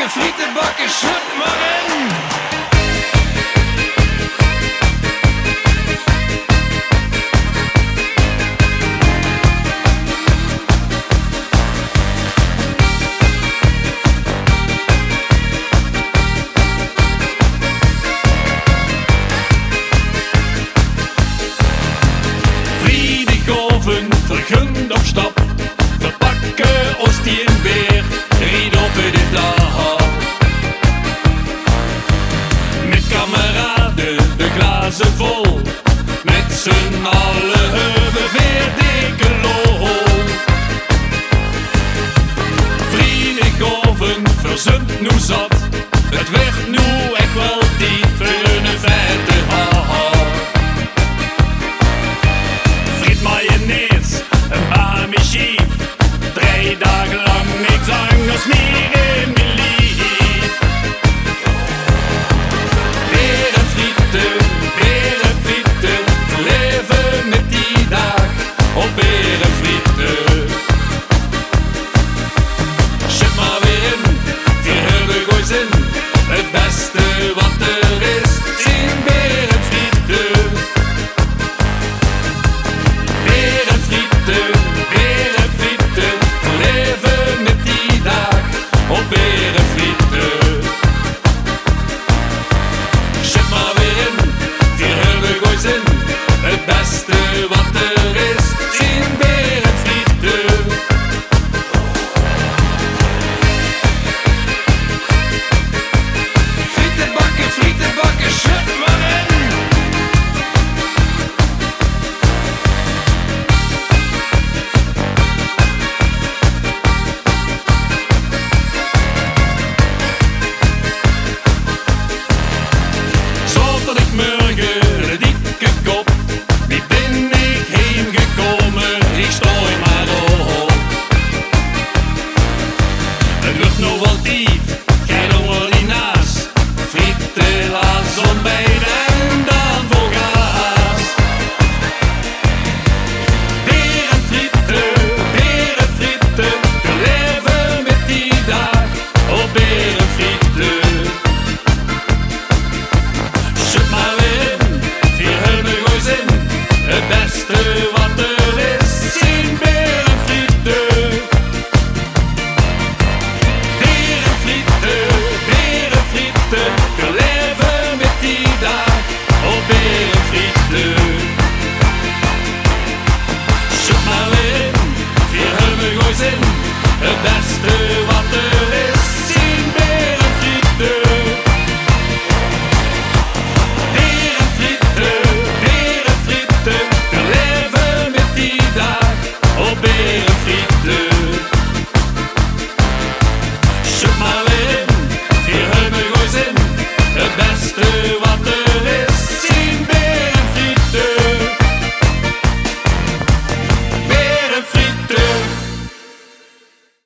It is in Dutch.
frieten bakken, schub maar in. Vergund op stap, verpakken ostie en beer, ried op de dag. Met kameraden de glazen vol, met z'n allen hebben weer dikke lol. Vriendengoven verzund nu zat, het werd nu echt wel tijd voor een vette haha. Friet mayonaise, een Bahami chief, 3 dagen lang niks anders meer.